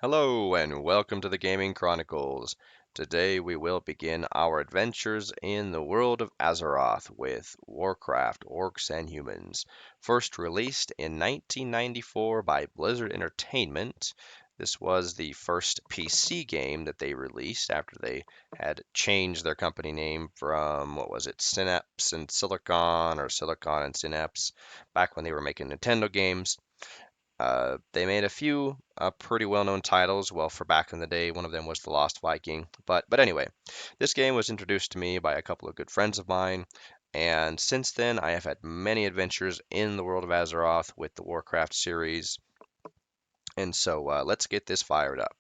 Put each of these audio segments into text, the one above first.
Hello and welcome to the Gaming Chronicles. Today we will begin our adventures in the world of Azeroth with Warcraft, Orcs and Humans. First released in 1994 by Blizzard Entertainment, this was the first PC game that they released after they had changed their company name from, what was it, Synapse and Silicon, or Silicon and Synapse, back when they were making Nintendo games. They made a few pretty well-known titles. Well, for back in the day, one of them was The Lost Viking. But anyway, this game was introduced to me by a couple of good friends of mine, and since then I have had many adventures in the world of Azeroth with the Warcraft series. And so let's get this fired up.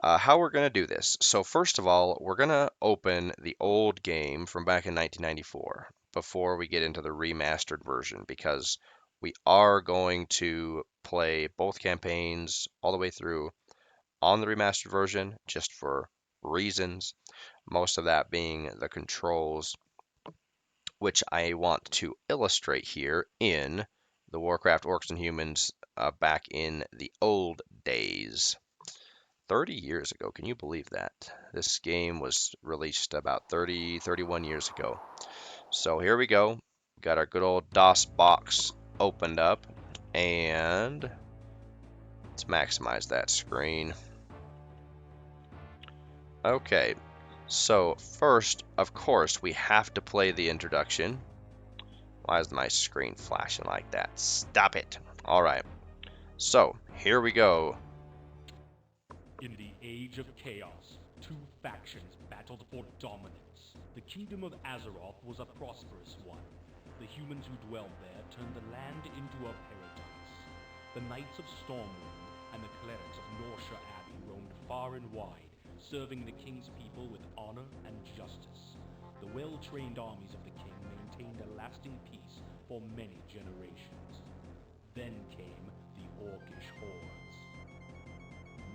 How we're going to do this. So first of all, we're going to open the old game from back in 1994 before we get into the remastered version because we are going to play both campaigns all the way through on the remastered version just for reasons. Most of that being the controls, which I want to illustrate here in the Warcraft Orcs and Humans back in the old days. 30 years ago. Can you believe that? This game was released about 31 years ago. So here we go. Got our good old DOS box opened up, and let's maximize that screen. Okay, so first, of course, we have to play the introduction. Why is my screen flashing like that? Stop it. All right, so here we go. In the Age of Chaos, two factions battled for dominance. The kingdom of Azeroth was a prosperous one. The humans who dwelled there turned the land into a paradise. The Knights of Stormwind and the clerics of Norsha Abbey roamed far and wide, serving the king's people with honor and justice. The well-trained armies of the king maintained a lasting peace for many generations. Then came the Orcish hordes.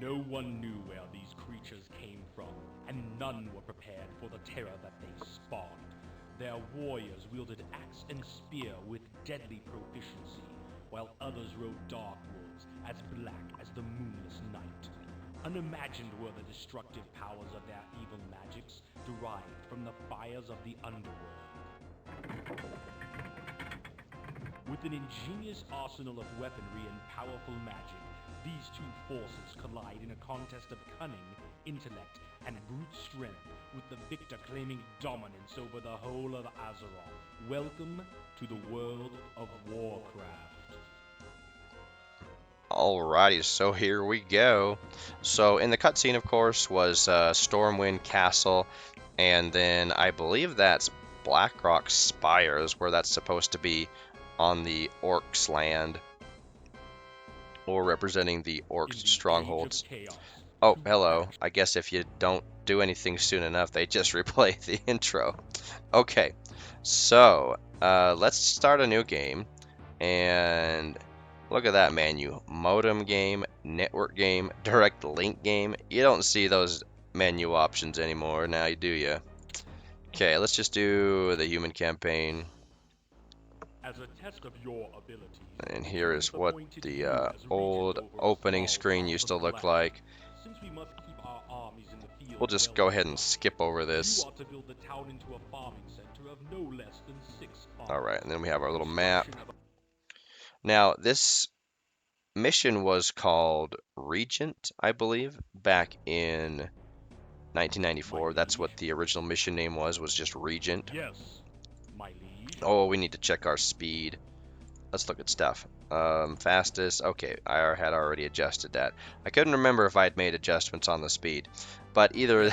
No one knew where these creatures came from, and none were prepared for the terror that they spawned. Their warriors wielded axe and spear with deadly proficiency, while others rode dark wolves as black as the moonless night. Unimagined were the destructive powers of their evil magics, derived from the fires of the underworld. With an ingenious arsenal of weaponry and powerful magic, these two forces collide in a contest of cunning, intellect, and brute strength, with the victor claiming dominance over the whole of Azeroth. Welcome to the world of Warcraft. Alrighty, so here we go. So in the cutscene, of course, was Stormwind Castle, and then I believe that's Blackrock Spires, where that's supposed to be on the Orcs land, or representing the Orcs strongholds. Oh, hello. I guess if you don't do anything soon enough, they just replay the intro. Okay, so let's start a new game, and look at that menu. Modem game, network game, direct link game. You don't see those menu options anymore now, do you? Okay, let's just do the human campaign. As a test of your abilities, and here is what the old opening screen used to look like. Since we must keep our armies in the field, We'll just go ahead and skip over this. You ought to build the town into a farming center of no less than 6 farms. Alright, and then we have our little map. Now, this mission was called Regent, I believe, back in 1994. That's what the original mission name was just Regent. Yes, my liege. Oh, we need to check our speed. Let's look at stuff. Fastest. Okay, I had already adjusted that. I couldn't remember if I had made adjustments on the speed, but either.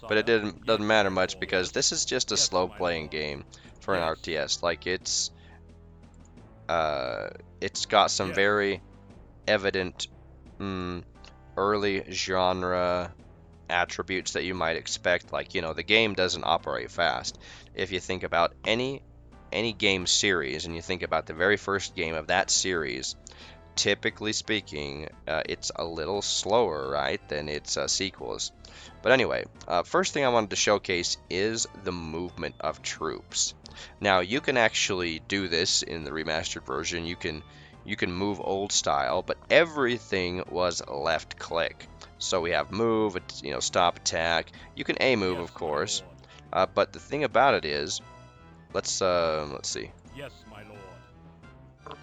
But it doesn't matter much because this is just a slow playing game for an RTS. Like it's got some very evident early genre attributes that you might expect. Like, you know, the game doesn't operate fast. If you think about any game series and you think about the very first game of that series, typically speaking, it's a little slower, right, than its sequels. But anyway, first thing I wanted to showcase is the movement of troops. Now, you can actually do this in the remastered version. You you can move old style, but everything was left click. So we have move, stop, attack. You can A move, Yes, of my course, lord. but the thing about it is, let's see. Yes, my lord.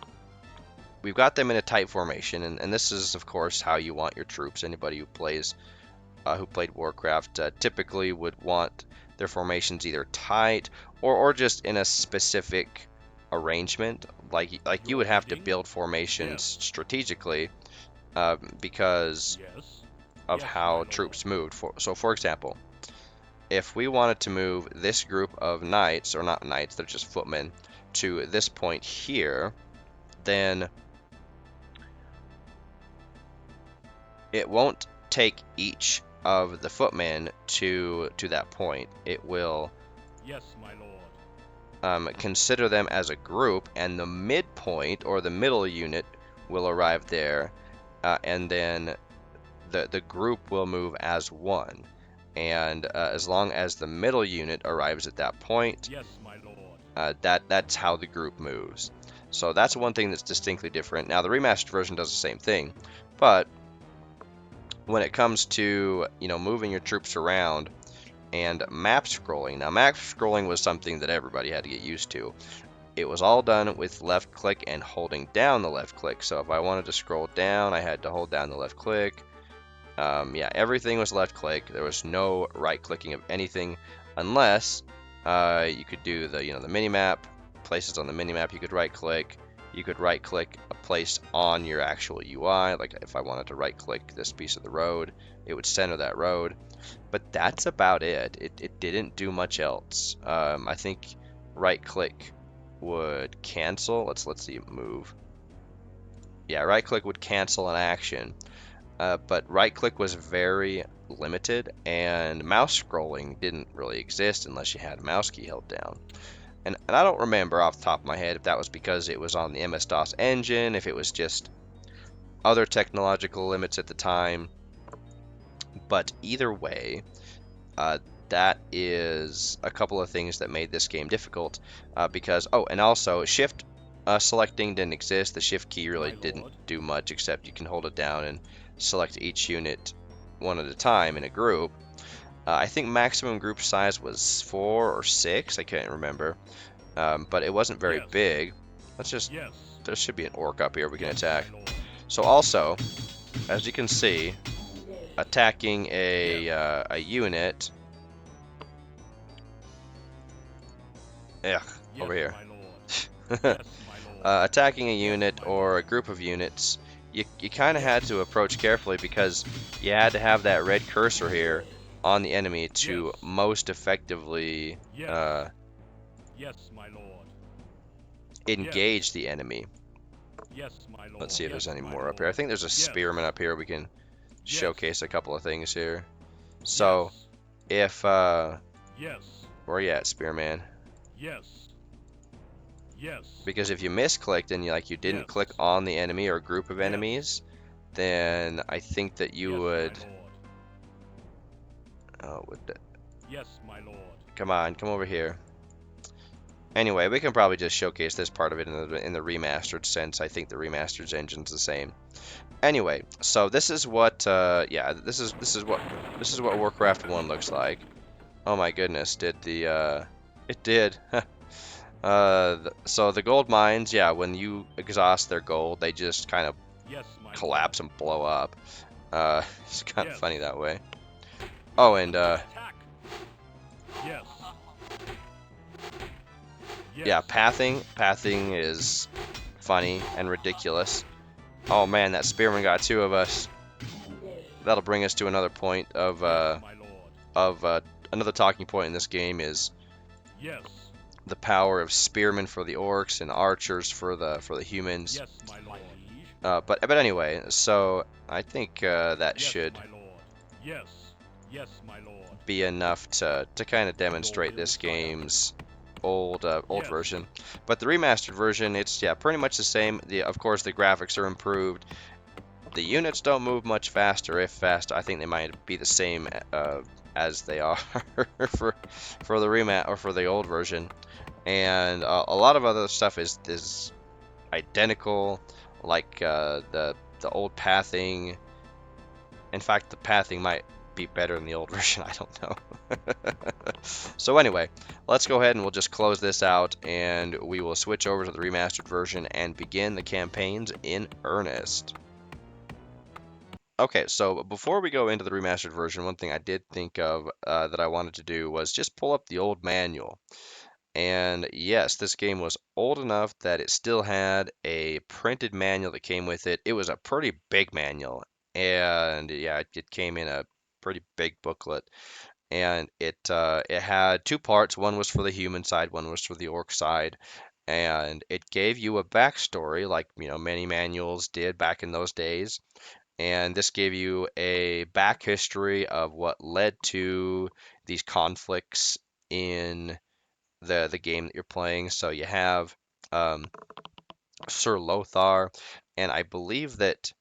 We've got them in a tight formation, and this is, of course, how you want your troops. Anybody who played Warcraft typically would want their formations either tight or just in a specific arrangement. Like you would You're have to reading? build formations Yes. strategically because Yes. of Yes, my how lord. troops moved. So, for example, if we wanted to move this group of knights, or not knights, they're just footmen, to this point here, then it won't take each of the footmen to that point. It will Yes, my lord. consider them as a group, and the midpoint or the middle unit will arrive there, and then the group will move as one. And as long as the middle unit arrives at that point, Yes, my lord. that's how the group moves. So that's one thing that's distinctly different. Now the remastered version does the same thing, but when it comes to moving your troops around and map scrolling, now map scrolling was something that everybody had to get used to. It was all done with left click and holding down the left click. So if I wanted to scroll down, I had to hold down the left click. Yeah, everything was left click. There was no right clicking of anything, unless you could do the mini map. Places on the mini map you could right click. You could right click a place on your actual UI. Like if I wanted to right click this piece of the road, it would center that road. But that's about it. It didn't do much else. I think right click would cancel. Let's see it move. Yeah, right click would cancel an action. But right click was very limited, and mouse scrolling didn't really exist unless you had a mouse key held down. And I don't remember off the top of my head if that was because it was on the MS-DOS engine, if it was just other technological limits at the time. But either way, that is a couple of things that made this game difficult because, oh, and also shift selecting didn't exist. The shift key really My didn't lord. do much except you can hold it down and select each unit one at a time in a group. I think maximum group size was 4 or 6, I can't remember, but it wasn't very Yes. big. Let's just, Yes. there should be an orc up here we can Yes, attack. my lord. So also, as you can see, attacking a unit. Ugh, Yes, over here. my lord. Yes, my lord. Attacking a Yes, unit my or a lord. group of units, you kind of had to approach carefully because you had to have that red cursor here on the enemy to Yes. most effectively Yes. Yes, my lord. engage the enemy. Yes, my lord. Let's see if Yes, there's any my more up here. I lord. think there's a Yes. spearman up here. We can Yes. showcase a couple of things here. So if Yes. where you at, spearman? Yes. Yes. Because if you misclicked and you didn't Yes. click on the enemy or group of Yes. enemies, then I think that you Yes, would. my lord. Oh, Yes, my lord. come on, come over here. Anyway, we can probably just showcase this part of it in the remastered sense. I think the remastered engine's the same. Anyway, so this is what, yeah, this is what Warcraft 1 looks like. Oh my goodness, did the, it did. So the gold mines, yeah, when you exhaust their gold, they just kind of Yes, my collapse and blow up. It's kind of Yes. funny that way. Oh, and Attack. Yes. Yes. yeah, pathing is funny and ridiculous. Oh man, that spearman got 2 of us. That'll bring us to another point of Yes, my lord. another talking point in this game is Yes. the power of spearmen for the orcs and archers for the humans. Yes, my lord. But anyway, so I think that Yes, should my lord. Yes. Yes, my lord. be enough to kind of demonstrate this game's old Yes. version. But the remastered version, it's pretty much the same. Of course the graphics are improved. The units don't move much faster. If fast, I think they might be the same as they are for the remat or for the old version. And a lot of other stuff is identical. like the old pathing. In fact, the pathing might be better in the old version. I don't know. So anyway, let's go ahead and we'll just close this out, and we will switch over to the remastered version and begin the campaigns in earnest. Okay, so before we go into the remastered version, one thing I did think of that I wanted to do was just pull up the old manual. And yes, this game was old enough that it still had a printed manual that came with it. It was a pretty big manual, and yeah, it came in a pretty big booklet. And it had two parts. One was for the human side, one was for the orc side. And it gave you a backstory, like many manuals did back in those days. And this gave you a back history of what led to these conflicts in the game that you're playing. So you have um, Sir Lothar, and I believe that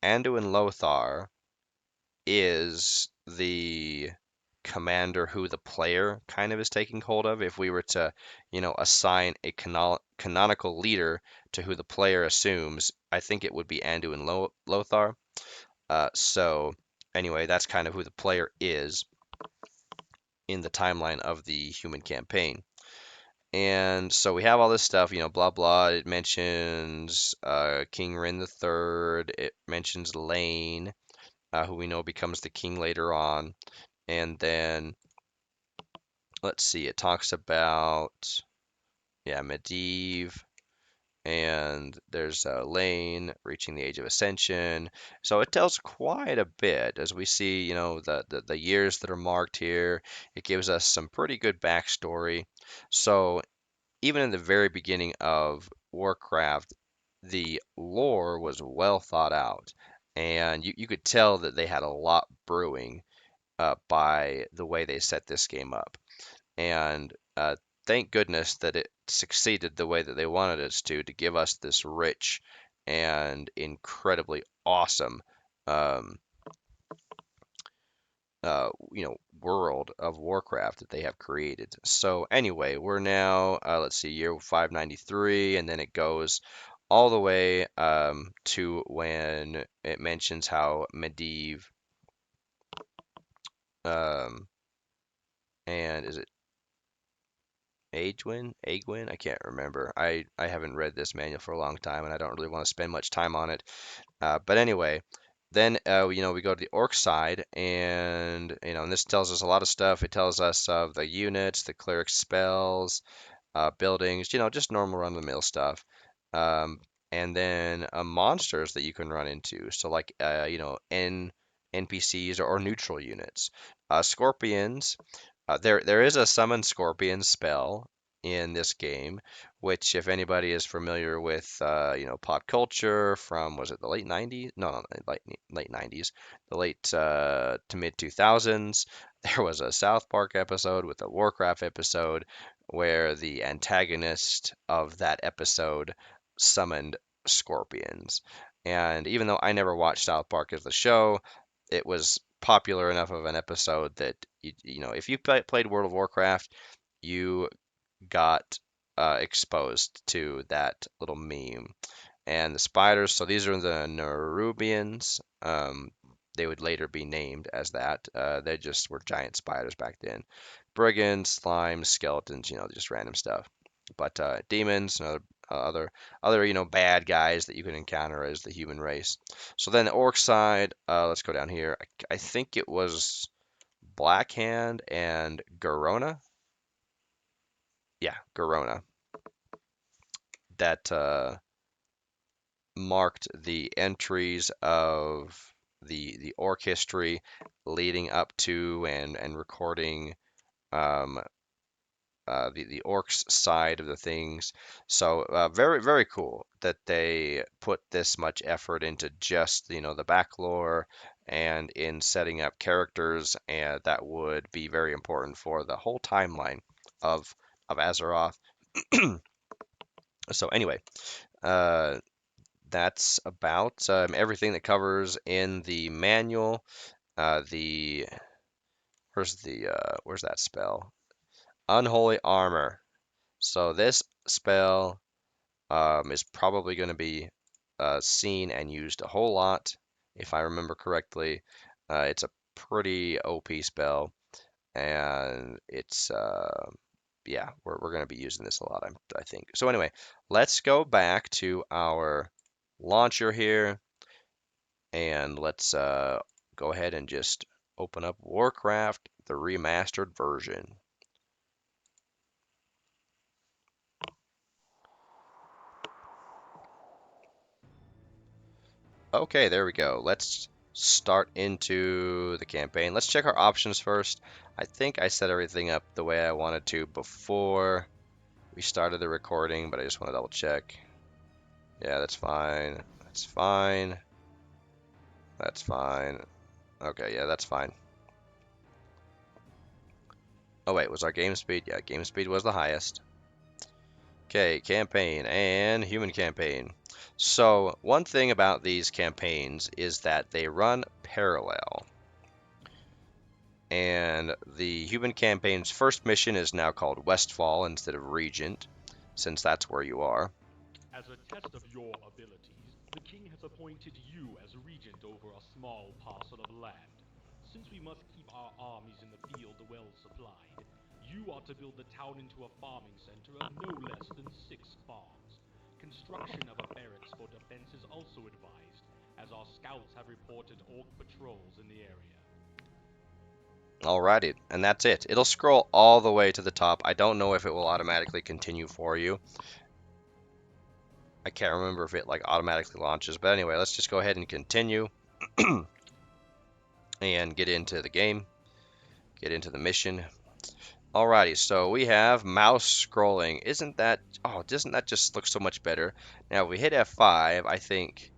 Anduin Lothar is the commander who the player kind of is taking hold of. If we were to, assign a canonical leader to who the player assumes, I think it would be Anduin Lothar. So anyway, that's kind of who the player is in the timeline of the human campaign. And so we have all this stuff, blah blah. It mentions King Rin the Third. It mentions Lane, who we know becomes the king later on. And then let's see, it talks about Medivh, and there's Lane reaching the age of ascension. So it tells quite a bit as we see, the years that are marked here. It gives us some pretty good backstory. So even in the very beginning of Warcraft, the lore was well thought out, and you could tell that they had a lot brewing by the way they set this game up. And thank goodness that it succeeded the way that they wanted us to give us this rich and incredibly awesome um, world of Warcraft that they have created. So anyway, we're now let's see, year 593, and then it goes all the way to when it mentions how Medivh um, and is it Agwin? I can't remember. I haven't read this manual for a long time, and I don't really want to spend much time on it. But anyway, then we go to the orc side, and and this tells us a lot of stuff. It tells us of the units, the cleric spells, buildings, just normal run-of-the-mill stuff. Um, and then monsters that you can run into. So like NPCs or neutral units. Scorpions. There is a summon scorpion spell in this game, which if anybody is familiar with pop culture from was it the late 90s? No, late 90s, the late to mid 2000s. There was a South Park episode with a Warcraft episode where the antagonist of that episode summoned scorpions. And even though I never watched South Park as the show, it was popular enough of an episode that if you played World of Warcraft, you got exposed to that little meme. And the spiders, so these are the Nerubians. They would later be named as that. They just were giant spiders back then. Brigands, slimes, skeletons, just random stuff. But demons and other bad guys that you can encounter as the human race. So then the orc side, let's go down here. I think it was Blackhand and Garona. Yeah, Garona. That marked the entries of the orc history leading up to and recording um, the orcs side of the things. So very very cool that they put this much effort into just the back lore and in setting up characters and that would be very important for the whole timeline of Azeroth. So anyway, uh, that's about everything that covers in the manual. The where's that spell? Unholy armor. So this spell is probably going to be seen and used a whole lot, if I remember correctly. It's a pretty OP spell, and it's yeah, we're going to be using this a lot, I think. So anyway, let's go back to our launcher here, and let's go ahead and just open up Warcraft, the remastered version. Okay, there we go. Let's start into the campaign. Let's check our options first. I think I set everything up the way I wanted to before we started the recording, but I just want to double check. Yeah, that's fine. That's fine. That's fine. Okay, yeah, that's fine. Oh wait, was our game speed? Yeah, game speed was the highest. Okay, campaign and human campaign. So, one thing about these campaigns is that they run parallel. And the human campaign's first mission is now called Westfall instead of Regent, since that's where you are. As a test of your abilities, the king has appointed you as regent over a small parcel of land. Since we must keep our armies in the field well supplied, you are to build the town into a farming center of no less than 6 farms. Construction of a barracks for defense is also advised, as our scouts have reported orc patrols in the area. Alrighty, and that's it. It'll scroll all the way to the top. I don't know if it will automatically continue for you. I can't remember if it like automatically launches, but anyway, let's just go ahead and continue and get into the game, get into the mission. Alrighty, so we have mouse scrolling. Doesn't that just look so much better? Now, if we hit F5, I think,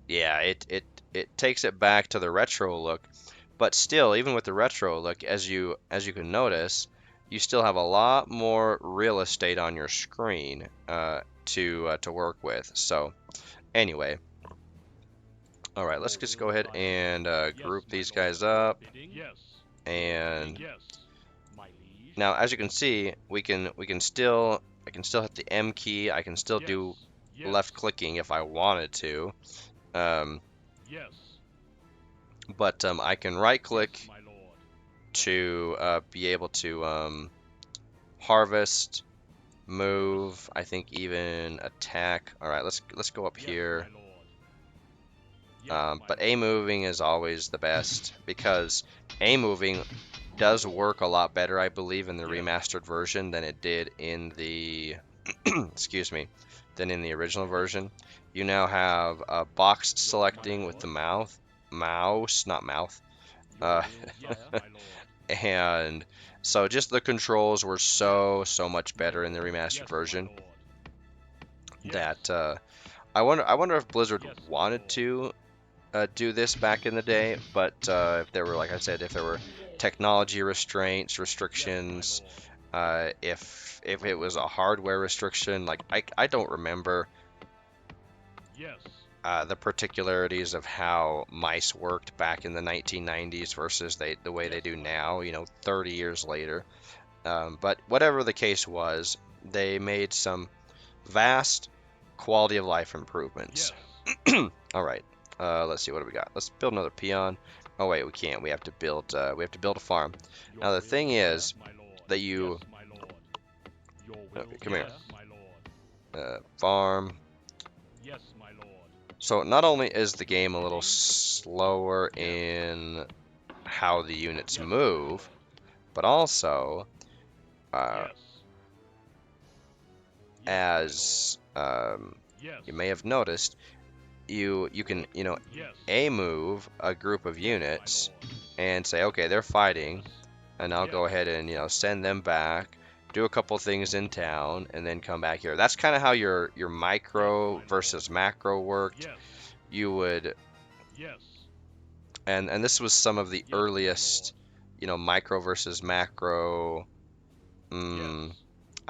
yeah, it takes it back to the retro look. But still, even with the retro look, as you can notice, you still have a lot more real estate on your screen to work with. So, anyway, all right, let's just go ahead and group these guys up. And now, as you can see, I can still hit the M key. I can still do left clicking if I wanted to. But I can right click to be able to harvest, move, I think even attack. All right, let's go up here. But A moving is always the best because A moving does work a lot better, I believe, in the remastered version than it did in the excuse me, than in the original version. You now have box selecting with the mouse, not mouth. And so just the controls were so much better in the remastered version that I wonder if Blizzard wanted to do this back in the day, but if there were, like I said, if there were technology restrictions, if it was a hardware restriction, like I don't remember the particularities of how mice worked back in the 1990s versus the way they do now, 30 years later. But whatever the case was, they made some vast quality of life improvements. All right. Let's see, what do we got? Let's build another peon. Oh wait, we can't. We have to build a farm. Now the thing is that you come here. Farm. So not only is the game a little slower in how the units move, but also as you may have noticed, you can A move a group of units and say, okay, they're fighting, and I'll go ahead and send them back, do a couple things in town, and then come back here. That's kind of how your micro versus macro worked. You would and this was some of the earliest micro versus macro.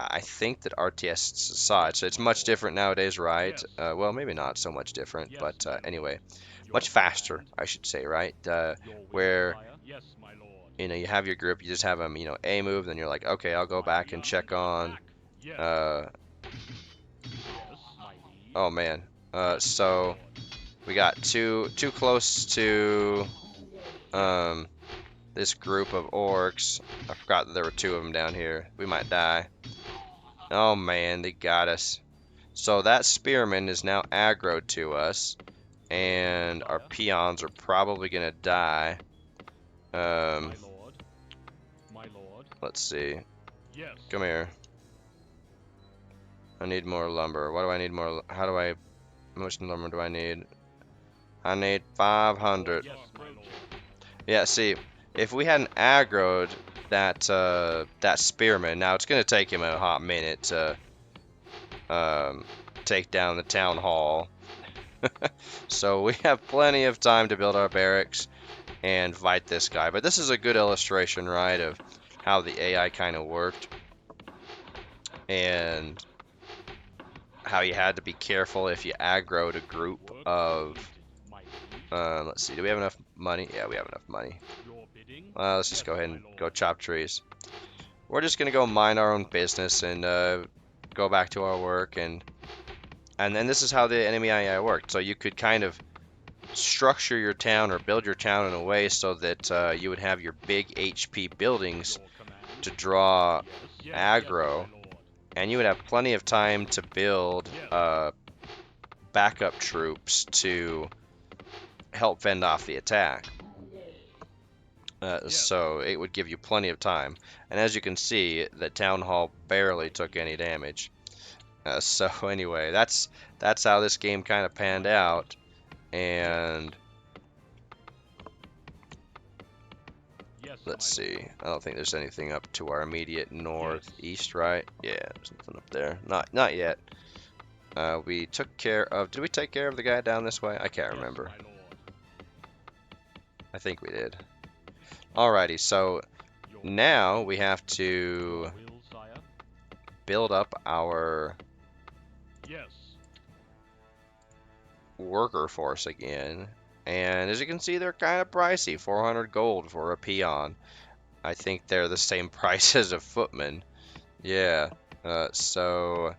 I think that RTS saw it, so it's much different nowadays, right? Well, maybe not so much different, but anyway, much faster, I should say, right? Where you have your group, you just have them, A move, then you're like, okay, I'll go back and check on. Oh man, So we got too close to this group of orcs. I forgot that there were two of them down here. We might die. Oh man, they got us. So that spearman is now aggroed to us, and our peons are probably gonna die. Let's see. Come here. I need more lumber. What do I need more? How much lumber do I need? I need 500. Yeah, see, if we hadn't aggroed that spearman, now it's gonna take him a hot minute to take down the town hall. So we have plenty of time to build our barracks and fight this guy. But this is a good illustration, right, of how the AI kind of worked and how you had to be careful if you aggroed a group of let's see, do we have enough money? Yeah, we have enough money. Let's just go ahead and go chop trees. We're just gonna go mind our own business and go back to our work, and then this is how the enemy AI worked. So you could kind of structure your town or build your town in a way so that you would have your big HP buildings to draw aggro, and you would have plenty of time to build backup troops to help fend off the attack. So it would give you plenty of time. And as you can see, the town hall barely took any damage. So anyway, that's how this game kind of panned out. And let's see. I don't think there's anything up to our immediate northeast, right? Yeah, there's nothing up there. Not yet. We took care of. Did we take care of the guy down this way? I can't remember. I think we did. Alrighty, so now we have to build up our worker force again. And as you can see, they're kind of pricey. 400 gold for a peon. I think they're the same price as a footman. Yeah, so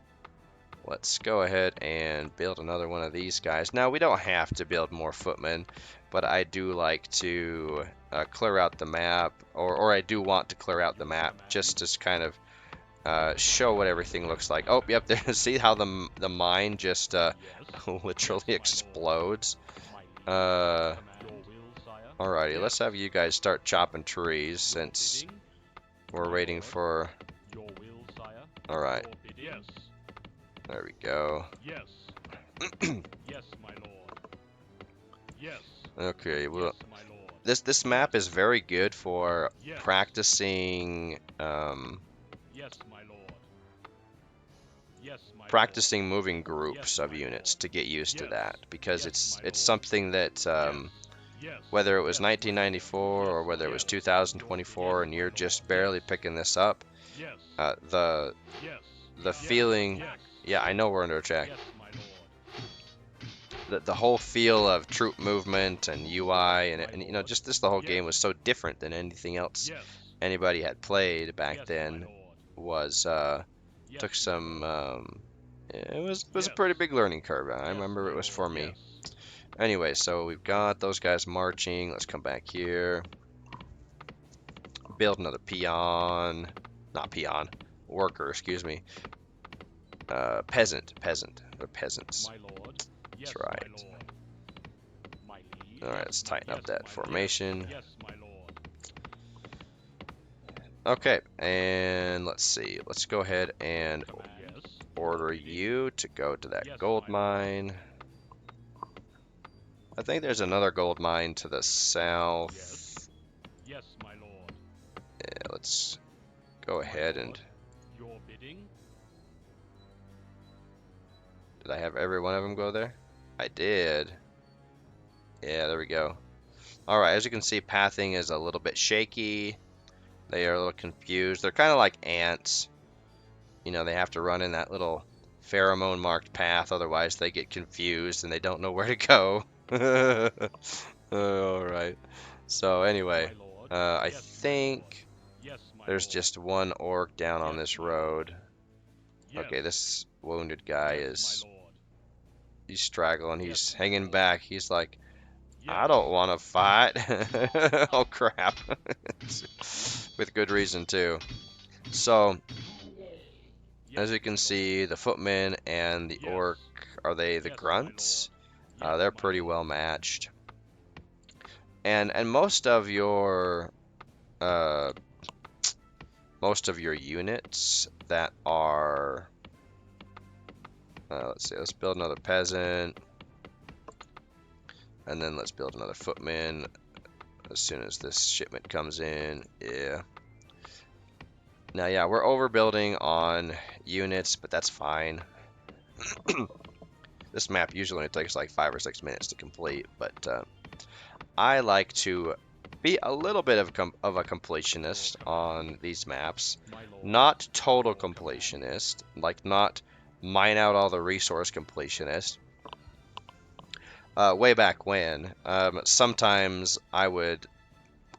let's go ahead and build another one of these guys. Now, we don't have to build more footmen, but I do like to clear out the map, or I do want to clear out the map just to kind of show what everything looks like. Oh, yep, there. See how the mine just literally explodes? Alrighty, let's have you guys start chopping trees since we're waiting for... Alright. There we go. Okay, well, this map is very good for practicing moving groups of units to get used to that, because it's something that whether it was 1994 or whether it was 2024 and you're just barely picking this up, the feeling, yeah, I know we're under attack. The whole feel of troop movement and UI and you know, just the whole game was so different than anything else anybody had played back then. Was took some it was a pretty big learning curve. I remember it was for me. Anyway, so we've got those guys marching. Let's come back here. Build another peon. Not peon. Worker, excuse me. Peasant. They're peasants. That's right. Alright, let's tighten up that formation. Okay, and let's see. Let's go ahead and order you to go to that gold mine. I think there's another gold mine to the south. Yeah, let's go ahead and... Did I have every one of them go there? I did. Yeah, there we go. Alright, as you can see, pathing is a little bit shaky. They are a little confused. They're kind of like ants. You know, they have to run in that little pheromone marked path, otherwise they get confused and they don't know where to go. Alright. So anyway, I think there's just one orc down on this road. Okay, this wounded guy is He's straggling. He's Yes, my hanging lord. back. He's like, I Yes. don't want to fight. Oh crap. With good reason too. So, as Yes, you can my see, lord. the footmen and the Yes. orc, are they the Yes, my lord. grunts? Yes, They're my pretty lord. well matched. And uh, most of your units that are, let's see, let's build another peasant, and then let's build another footman as soon as this shipment comes in. Yeah. Now, yeah, we're overbuilding on units, but that's fine. This map usually only takes like 5 or 6 minutes to complete, but I like to be a little bit of a completionist on these maps. My lord. Not total Your command. completionist, like not mine out all the resource completionist. Way back when, sometimes I would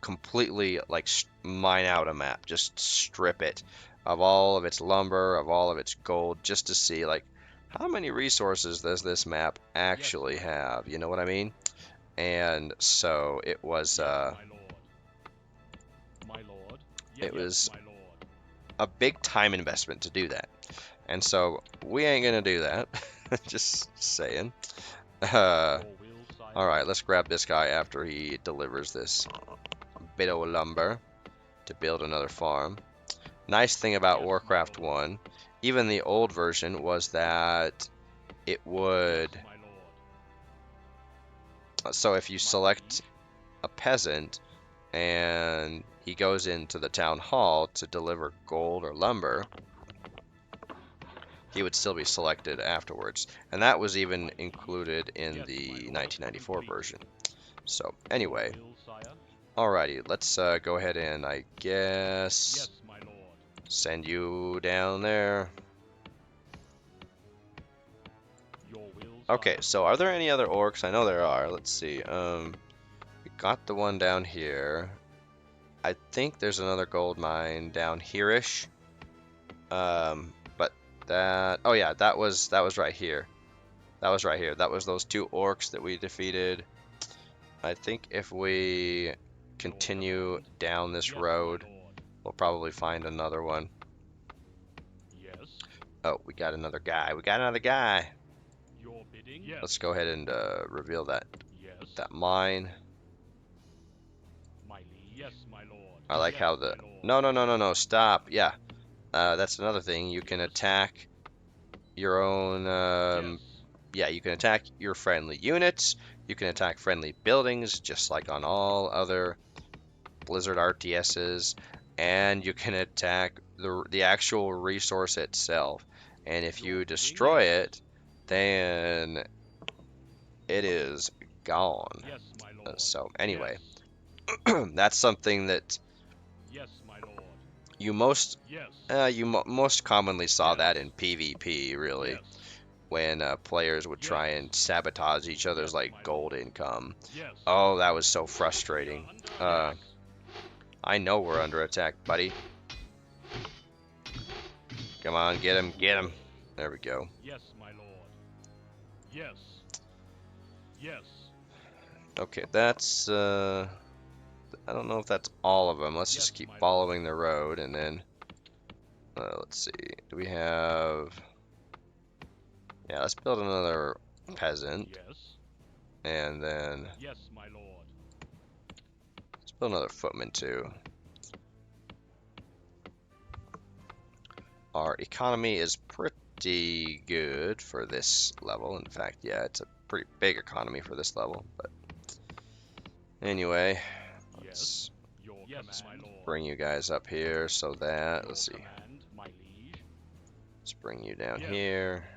completely like mine out a map, just strip it of all of its lumber, of all of its gold, just to see like how many resources does this map Yes, actually my have, you know what I mean? And so Yes, my lord. My lord. it Yes, was my lord. a big time investment to do that. And so we ain't gonna do that. Just saying. Uh, Your will, sire. all right, let's grab this guy after he delivers this bit of lumber to build another farm. Nice thing about Yes, my Warcraft lord. 1, even the old version, was that it would. Yes, my lord. So if you My select liege. a peasant and he goes into the town hall to deliver gold or lumber, he would still be selected afterwards. And that was even My liege. included in Yes, my the lord. 1994 Complete. version. So Your anyway, will, sire. alrighty, let's go ahead and I guess Yes, my lord. send you down there. Your will, Okay, sire. so are there any other orcs? I know there are. Let's see. We got the one down here. I think there's another gold mine down here-ish. But that, oh yeah, that was right here. That was right here. That was those 2 orcs that we defeated. I think if we Your continue command. down this Yes, my road, lord. we'll probably find another one. Yes. Oh, we got another guy. We got another guy. Your bidding. Yes. Let's go ahead and reveal that Yes. mine. My liege. Yes, my lord. I like Yes, how the my lord. no no no no no stop. Yeah, that's another thing. You can Yes. attack your own. Yes. Yeah, you can attack your friendly units. You can attack friendly buildings, just like on all other Blizzard RTSs, and you can attack the actual resource itself. And if Your you bidding. destroy Yes. it, then it is gone. Yes, my lord. So Yes. anyway, that's something that Yes, my lord. you most Yes. most commonly saw Yes. that in PvP, really, Yes. when players would Yes. try and sabotage each other's Yes, like my gold lord. income. Yes. Oh, that was so We are frustrating. under Uh, attack. I know we're under attack, buddy. Come on, get him, get him. There we go. Yes, my lord. Yes. Yes. Okay, that's I don't know if that's all of them. Let's Yes, just keep my following lord. the road and then let's see. Do we have? Yeah, let's build another peasant Yes. and then Yes, my lord. let's build another footman too. Our economy is pretty good for this level. In fact, yeah, it's a pretty big economy for this level. But anyway, Yes. let's Your yes, command, my lord. bring you guys up here so that, Your let's see, command, my liege. let's bring you down Yes. here.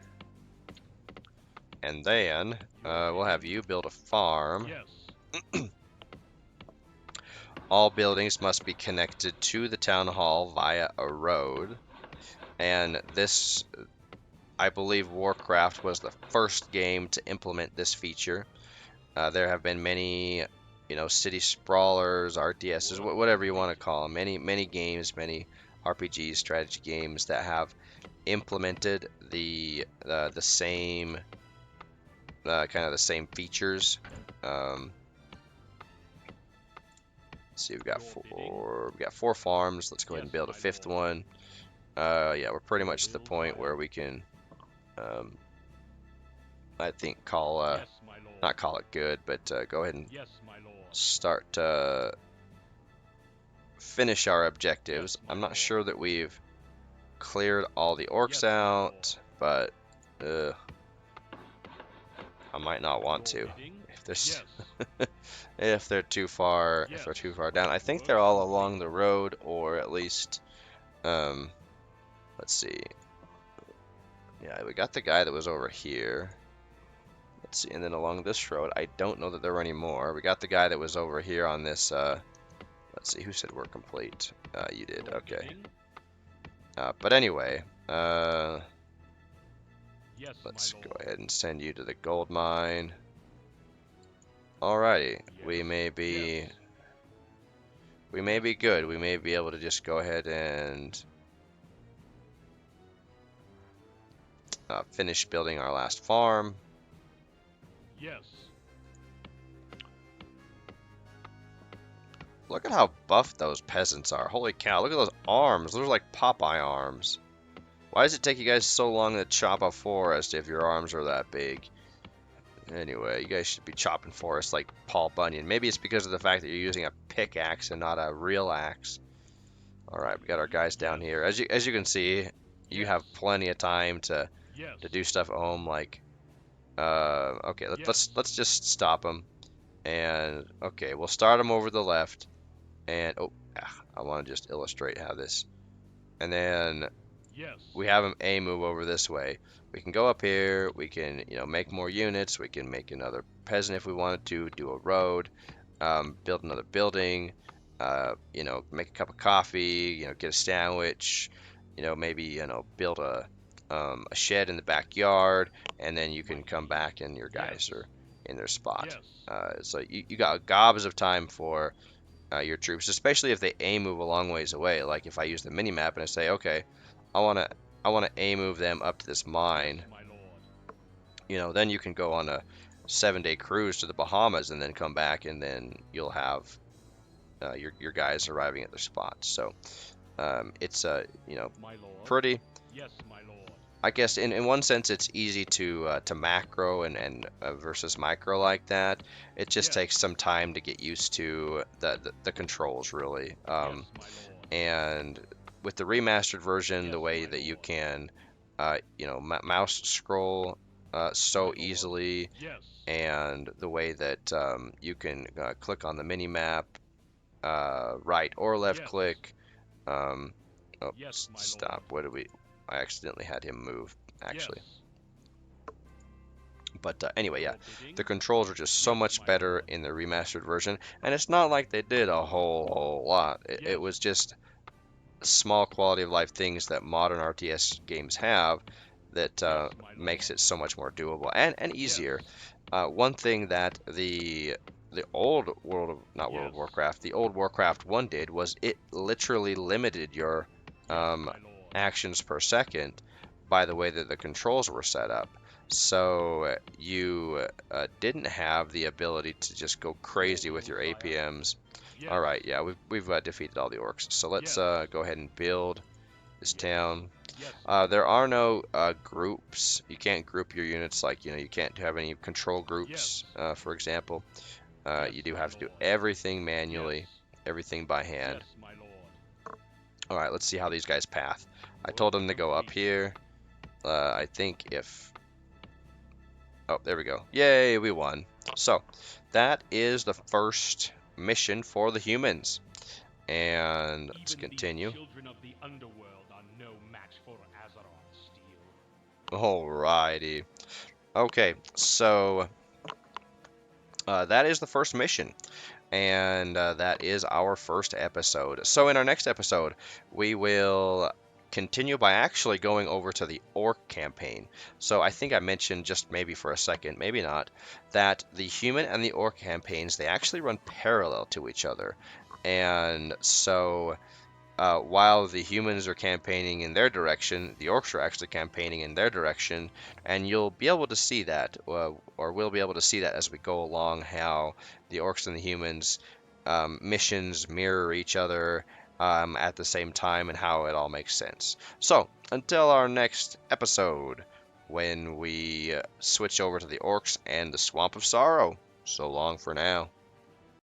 And then Your we'll have bidding. you build a farm. Yes. All buildings must be connected to the town hall via a road. And this, I believe Warcraft was the first game to implement this feature. There have been many, city sprawlers, RTSs, whatever you want to call them. Many games, many RPGs, strategy games that have implemented the same kind of the same features. Let's see, we got 4 farms. Let's go ahead and build a 5th one. Yeah, we're pretty much to the point where we can, I think, not call it good, but go ahead and start to finish our objectives. I'm not sure that we've cleared all the orcs out, but I might not want to if there's if they're too far down. I think they're all along the road, or at least let's see. Yeah, we got the guy that was over here. Let's see, and then along this road, I don't know that there were any more. We got the guy that was over here on this. Let's see, who said we're complete? You did, okay. But anyway, let's go ahead and send you to the gold mine. Alrighty, we may be good. We may be able to just go ahead and finish building our last farm. Yes. Look at how buff those peasants are. Holy cow, look at those arms. Those are like Popeye arms. Why does it take you guys so long to chop a forest if your arms are that big? Anyway, you guys should be chopping forests like Paul Bunyan. Maybe it's because of the fact that you're using a pickaxe and not a real axe. Alright, we got our guys down here. As you can see, you have plenty of time to do stuff at home, like okay, let's just stop them. And okay, we'll start them over the left. And I want to just illustrate how this. And then we have them A move over this way. We can go up here. We can, make more units. We can make another peasant if we wanted to. Do a road. Build another building. Make a cup of coffee. Get a sandwich. Maybe build a shed in the backyard, and then you can come back and your guys are in their spot. So you got gobs of time for your troops, especially if they A move a long ways away. Like if I use the mini map and I say, okay, I want to A move them up to this mine. Then you can go on a 7-day cruise to the Bahamas and then come back, and then you'll have your guys arriving at their spots. So it's pretty. Yes, my lord. I guess in one sense it's easy to macro and versus micro like that. It just takes some time to get used to the controls, really. And with the remastered version, the way that you can mouse scroll so easily, and the way that you can click on the mini map, right or left click. Stop. What did we? I accidentally had him move, actually. But anyway, yeah, the controls are just so much better in the remastered version, and it's not like they did a whole lot. It was just small quality of life things that modern RTS games have that makes it so much more doable and easier. One thing that the old World of Warcraft, the old Warcraft 1 did was it literally limited your actions per second by the way that the controls were set up. So you didn't have the ability to just go crazy with your APMs. Alright, yeah, we've defeated all the orcs. So let's go ahead and build this town. There are no groups. You can't group your units, like, you can't have any control groups, for example. You do have to do everything manually, everything by hand. Alright, let's see how these guys path. I told them to go up here. I think if... Oh, there we go. Yay, we won. So, that is the first mission for the humans. And let's continue. Children of the underworld are no match for Azeroth steel. Alrighty. Okay, so that is the first mission. And that is our first episode. So in our next episode, we will continue by actually going over to the Orc campaign. So I think I mentioned just maybe for a second, maybe not, that the human and the Orc campaigns, they actually run parallel to each other. And so while the humans are campaigning in their direction, the orcs are actually campaigning in their direction, and you'll be able to see that, or we'll be able to see that as we go along, how the orcs and the humans missions mirror each other at the same time, and how it all makes sense. So, until our next episode, when we switch over to the orcs and the Swamp of Sorrow, so long for now.